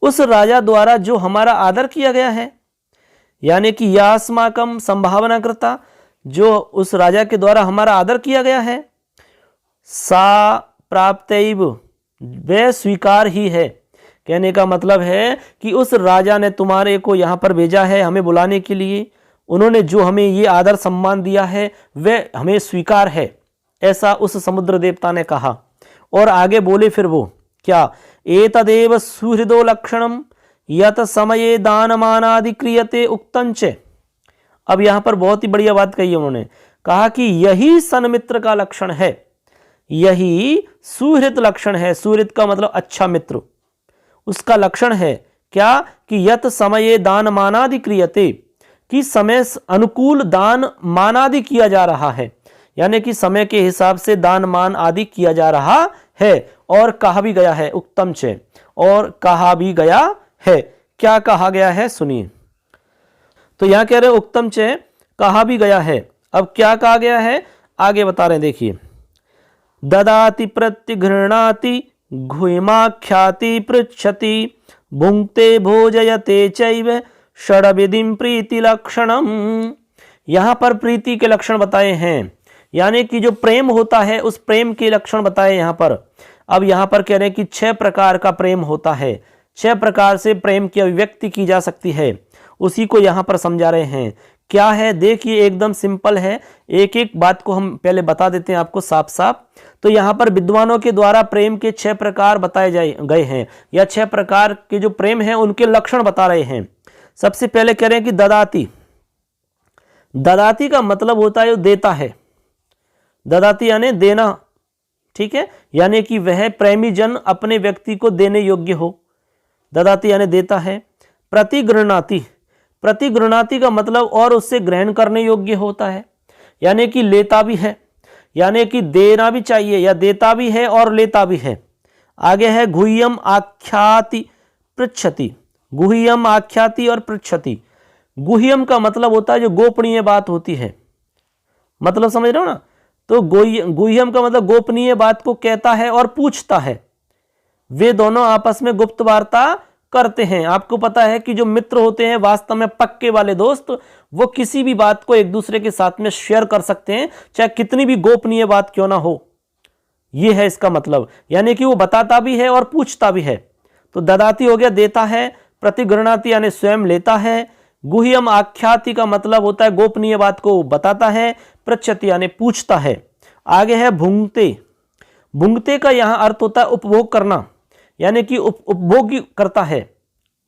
उस राजा द्वारा जो हमारा आदर किया गया है, यानी कि यास्माकम संभावना करता, जो उस राजा के द्वारा हमारा आदर किया गया है, सा प्राप्तैव वह स्वीकार ही है। कहने का मतलब है कि उस राजा ने तुम्हारे को यहाँ पर भेजा है हमें बुलाने के लिए, उन्होंने जो हमें ये आदर सम्मान दिया है वह हमें स्वीकार है, ऐसा उस समुद्र देवता ने कहा। और आगे बोले फिर वो क्या, एतदेव सुहृदो लक्षणम यत समये दानमानादि क्रियते उक्तंच। अब यहाँ पर बहुत ही बढ़िया बात कही उन्होंने, कहा कि यही सन्मित्र का लक्षण है, यही सुहृद लक्षण है। सुहृद का मतलब अच्छा मित्र, उसका लक्षण है क्या कि यत समये दान मानादि क्रियते, कि समय अनुकूल दान मानादि किया जा रहा है, यानी कि समय के हिसाब से दान मान आदि किया जा रहा है। और कहा भी गया है उत्तम च, और कहा भी गया है, क्या कहा गया है सुनिए। तो यहां कह रहे उत्तम च कहा भी गया है। अब क्या कहा गया है आगे बता रहे हैं, देखिए ददाति प्रत्यघृणाति घुयमाख्याति पृच्छति भुंक्ते भोजयते चैव षड्विधिं प्रीति लक्षणम। यहां पर प्रीति के लक्षण बताए हैं, यानी कि जो प्रेम होता है उस प्रेम के लक्षण बताए यहां पर। अब यहां पर कह रहे हैं कि 6 प्रकार का प्रेम होता है, 6 प्रकार से प्रेम की अभिव्यक्ति की जा सकती है, उसी को यहां पर समझा रहे हैं। क्या है देखिए, एकदम सिंपल है, एक एक बात को हम पहले बता देते हैं आपको साफ साफ। तो यहां पर विद्वानों के द्वारा प्रेम के 6 प्रकार बताए गए हैं, या 6 प्रकार के जो प्रेम हैं उनके लक्षण बता रहे हैं। सबसे पहले कह रहे हैं कि ददाती, ददाती का मतलब होता है देता है, ददाती यानी देना, ठीक है, यानी कि वह प्रेमी जन अपने व्यक्ति को देने योग्य हो, ददाती यानी देता है। प्रतिगृणाति, प्रतिगृणाति का मतलब और उससे ग्रहण करने योग्य होता है, यानी कि लेता भी है, यानी कि देना भी चाहिए, या देता भी है और लेता भी है। आगे है गुह्यम आख्याति पृच्छति, गुह्यम आख्याति और पृच्छति, गुह्यम का मतलब होता है जो गोपनीय बात होती है, मतलब समझ रहे हो ना। तो गुह्यम का मतलब गोपनीय बात को कहता है और पूछता है। वे दोनों आपस में गुप्त वार्ता करते हैं। आपको पता है कि जो मित्र होते हैं वास्तव में पक्के वाले दोस्त, वो किसी भी बात को एक दूसरे के साथ में शेयर कर सकते हैं, चाहे कितनी भी गोपनीय बात क्यों ना हो। यह है इसका मतलब, यानी कि वो बताता भी है और पूछता भी है। तो ददाती हो गया देता है, प्रतिगृणाति यानी स्वयं लेता है, गुह्यम आख्याति का मतलब होता है गोपनीय बात को बताता है, पृच्छति यानी पूछता है। आगे है भुंगते। भुंगते का यहां अर्थ होता है उपभोग करना, यानी कि उपभोग करता है,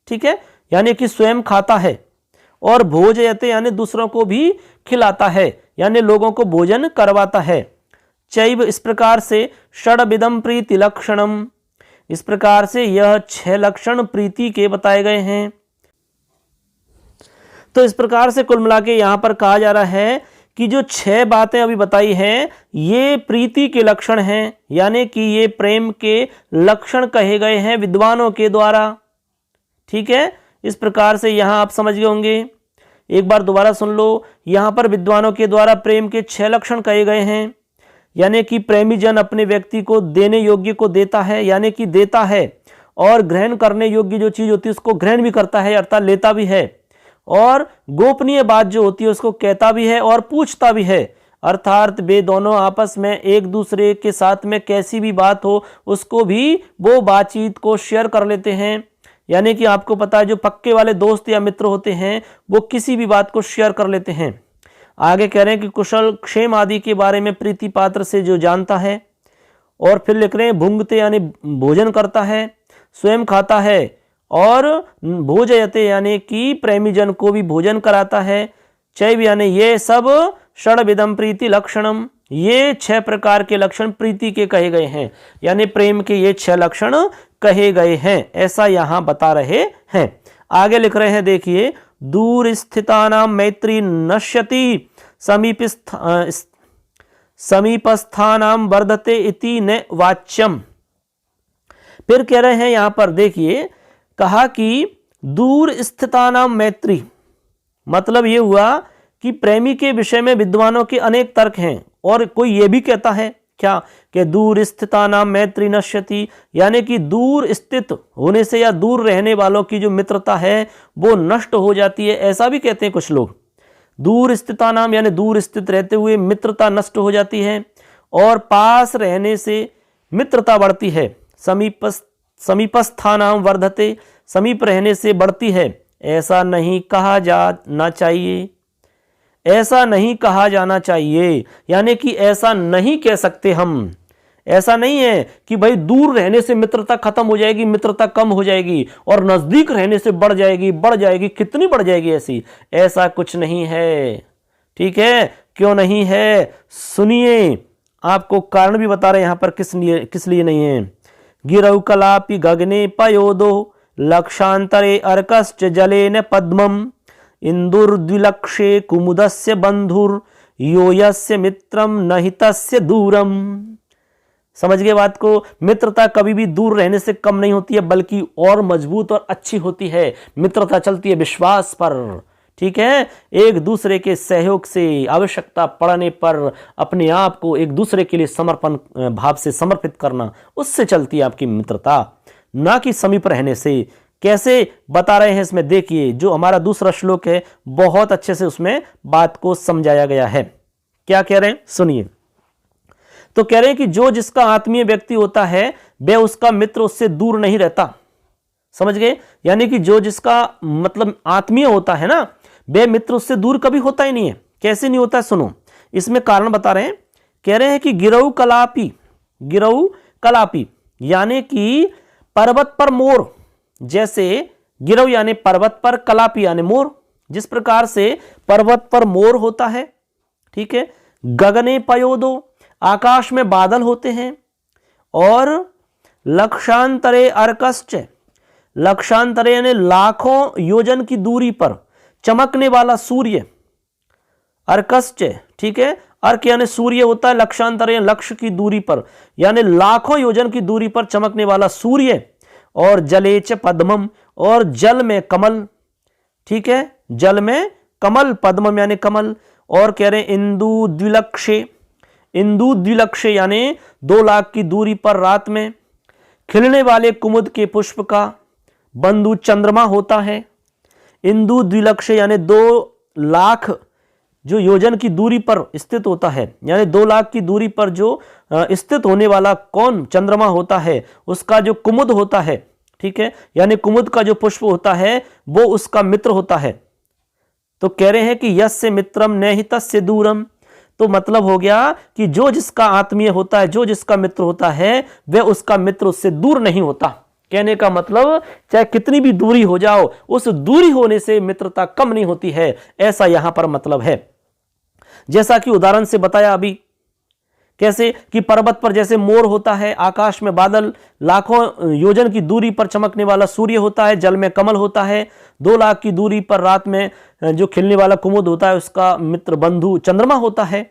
ठीक है, यानी कि स्वयं खाता है। और भोजयते यानी दूसरों को भी खिलाता है, यानी लोगों को भोजन करवाता है। चैव इस प्रकार से षड्विधम प्रीति लक्षणम, इस प्रकार से यह 6 लक्षण प्रीति के बताए गए हैं। तो इस प्रकार से कुल मिला के यहां पर कहा जा रहा है कि जो 6 बातें अभी बताई हैं ये प्रीति के लक्षण हैं, यानी कि ये प्रेम के लक्षण कहे गए हैं विद्वानों के द्वारा। ठीक है, इस प्रकार से यहां आप समझ गए होंगे। एक बार दोबारा सुन लो, यहां पर विद्वानों के द्वारा प्रेम के 6 लक्षण कहे गए हैं, यानी कि प्रेमी जन अपने व्यक्ति को देने योग्य को देता है, यानी कि देता है, और ग्रहण करने योग्य जो चीज होती है उसको ग्रहण भी करता है अर्थात लेता भी है, और गोपनीय बात जो होती है उसको कहता भी है और पूछता भी है, अर्थात वे दोनों आपस में एक दूसरे के साथ में कैसी भी बात हो उसको भी वो बातचीत को शेयर कर लेते हैं। यानी कि आपको पता है जो पक्के वाले दोस्त या मित्र होते हैं वो किसी भी बात को शेयर कर लेते हैं। आगे कह रहे हैं कि कुशल क्षेम आदि के बारे में प्रीति पात्र से जो जानता है। और फिर लिख रहे हैं भुंगते यानी भोजन करता है, स्वयं खाता है, और भोजयते यानी कि प्रेमी जन को भी भोजन कराता है। चैव यानी ये सब षड्विधम प्रीति लक्षणम, ये 6 प्रकार के लक्षण प्रीति के कहे गए हैं, यानी प्रेम के ये 6 लक्षण कहे गए हैं, ऐसा यहां बता रहे हैं। आगे लिख रहे हैं, देखिए, दूर स्थितानां मैत्री नश्यति समीपस्थानां वर्धते इति न वाच्यम। फिर कह रहे हैं यहां पर देखिए, कहा कि दूर स्थितानां मैत्री, मतलब यह हुआ कि प्रेमी के विषय में विद्वानों के अनेक तर्क हैं, और कोई यह भी कहता है क्या कि दूर स्थितानां मैत्री नश्यति, यानी कि दूर स्थित होने से या दूर रहने वालों की जो मित्रता है वो नष्ट हो जाती है, ऐसा भी कहते हैं कुछ लोग। दूर स्थितानां यानी दूर स्थित रहते हुए मित्रता नष्ट हो जाती है, और पास रहने से मित्रता बढ़ती है। समीपस्थानां वर्धते, समीप रहने से बढ़ती है, ऐसा नहीं कहा जाना चाहिए, ऐसा नहीं कहा जाना चाहिए, यानी कि ऐसा नहीं कह सकते हम। ऐसा नहीं है कि भाई दूर रहने से मित्रता खत्म हो जाएगी, मित्रता कम हो जाएगी, और नजदीक रहने से बढ़ जाएगी, कितनी बढ़ जाएगी ऐसी, ऐसा कुछ नहीं है। ठीक है, क्यों नहीं है सुनिए, आपको कारण भी बता रहे हैं यहां पर किस लिए नहीं है। गिरौ कलापि गगने पयोदो लक्षांतरे अर्कश्च जलेन पद्मम इंदुर्द्विलक्षे कुमुदस्य बंधुर यो यस्य मित्रम नहितस्य दूरम। समझ गए बात को, मित्रता कभी भी दूर रहने से कम नहीं होती है, बल्कि और मजबूत और अच्छी होती है। मित्रता चलती है विश्वास पर, ठीक है, एक दूसरे के सहयोग से, आवश्यकता पड़ने पर अपने आप को एक दूसरे के लिए समर्पण भाव से समर्पित करना, उससे चलती है आपकी मित्रता, ना कि समीप रहने से। कैसे बता रहे हैं इसमें देखिए, जो हमारा दूसरा श्लोक है बहुत अच्छे से उसमें बात को समझाया गया है। क्या कह रहे हैं सुनिए। तो कह रहे हैं कि जो जिसका आत्मीय व्यक्ति होता है वह उसका मित्र उससे दूर नहीं रहता। समझ गए, यानी कि जो जिसका मतलब आत्मीय होता है ना, वह मित्र उससे दूर कभी होता ही नहीं है। कैसे नहीं होता है सुनो, इसमें कारण बता रहे हैं। कह रहे हैं कि गिरौ कलापी यानी कि पर्वत पर मोर, जैसे गिरौ यानी पर्वत पर, कलापी यानी मोर, जिस प्रकार से पर्वत पर मोर होता है, ठीक है। गगने पयोदो, आकाश में बादल होते हैं, और लक्षांतरे अर्कश्च, लक्षांतरे यानी लाखों योजन की दूरी पर चमकने वाला सूर्य, अर्कश्च, ठीक है, अर्क यानी सूर्य होता है, लक्षांतरे लक्ष्य की दूरी पर, यानी लाखों योजन की दूरी पर चमकने वाला सूर्य, और जलेच पद्मम, और जल में कमल, ठीक है, जल में कमल, पद्मम यानी कमल। और कह रहे हैं इंदु द्विलक्षे, इंदु द्विलक्षे यानी 2 लाख की दूरी पर रात में खिलने वाले कुमुद के पुष्प का बंधु चंद्रमा होता है। इंदु द्विलक्षे यानी 2 लाख जो योजन की दूरी पर स्थित होता है, यानी 2 लाख की दूरी पर जो स्थित होने वाला कौन चंद्रमा होता है, उसका जो कुमुद होता है, ठीक है, यानी कुमुद का जो पुष्प होता है वो उसका मित्र होता है। तो कह रहे हैं कि यस्य मित्रम न हि तस्य दूरम, तो मतलब हो गया कि जो जिसका आत्मीय होता है, जो जिसका मित्र होता है, वह उसका मित्र उससे दूर नहीं होता। कहने का मतलब चाहे कितनी भी दूरी हो जाओ, उस दूरी होने से मित्रता कम नहीं होती है, ऐसा यहां पर मतलब है। जैसा कि उदाहरण से बताया अभी, कैसे कि पर्वत पर जैसे मोर होता है, आकाश में बादल, लाखों योजन की दूरी पर चमकने वाला सूर्य होता है, जल में कमल होता है, 2 लाख की दूरी पर रात में जो खिलने वाला कुमुद होता है उसका मित्र बंधु चंद्रमा होता है।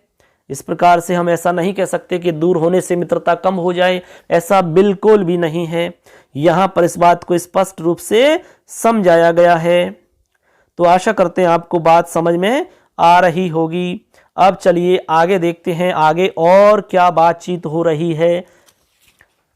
इस प्रकार से हम ऐसा नहीं कह सकते कि दूर होने से मित्रता कम हो जाए, ऐसा बिल्कुल भी नहीं है। यहां पर इस बात को स्पष्ट रूप से समझाया गया है। तो आशा करते हैं आपको बात समझ में आ रही होगी। अब चलिए आगे देखते हैं, आगे और क्या बातचीत हो रही है।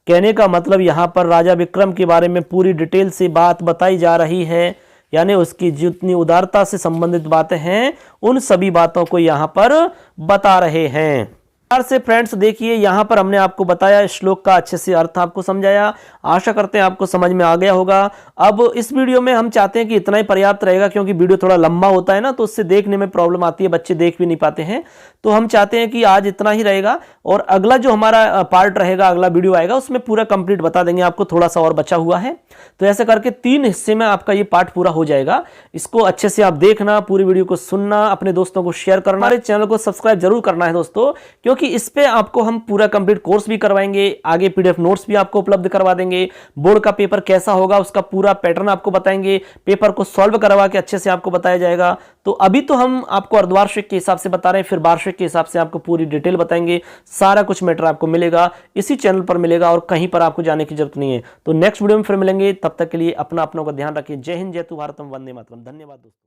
कहने का मतलब यहां पर राजा विक्रम के बारे में पूरी डिटेल से बात बताई जा रही है, यानी उसकी जितनी उदारता से संबंधित बातें हैं उन सभी बातों को यहां पर बता रहे हैं। से फ्रेंड्स देखिए, यहां पर हमने आपको बताया, श्लोक का अच्छे से अर्थ आपको समझाया। आशा करते हैं आपको समझ में आ गया होगा। अब इस वीडियो में हम चाहते हैं कि इतना ही पर्याप्त रहेगा, क्योंकि वीडियो थोड़ा लंबा होता है ना, तो उससे देखने में प्रॉब्लम आती है, बच्चे देख भी नहीं पाते हैं। तो हम चाहते हैं कि आज इतना ही रहेगा, और अगला जो हमारा पार्ट रहेगा, अगला वीडियो आएगा, उसमें पूरा कंप्लीट बता देंगे आपको, थोड़ा सा और बचा हुआ है। तो ऐसे करके 3 हिस्से में आपका ये पार्ट पूरा हो जाएगा। इसको अच्छे से आप देखना, पूरी वीडियो को सुनना, अपने दोस्तों को शेयर करना, हमारे चैनल को सब्सक्राइब जरूर करना है दोस्तों, क्योंकि इस पे आपको हम पूरा कंप्लीट कोर्स भी करवाएंगे, आगे पीडीएफ नोट्स भी आपको उपलब्ध करवा देंगे, बोर्ड का पेपर कैसा होगा उसका पूरा पैटर्न आपको बताएंगे, पेपर को सॉल्व करवा के अच्छे से आपको बताया जाएगा। तो अभी तो हम आपको अर्धवार्षिक के हिसाब से बता रहे हैं, फिर वार्षिक के हिसाब से आपको पूरी डिटेल बताएंगे। सारा कुछ मैटर आपको मिलेगा, इसी चैनल पर मिलेगा, और कहीं पर आपको जाने की जरूरत नहीं है। तो नेक्स्ट वीडियो में फिर मिलेंगे, तब तक के लिए अपना अपनों का ध्यान रखिए। जय हिंद, जय तू भारतम, वंदे मातरम। धन्यवाद दोस्तों।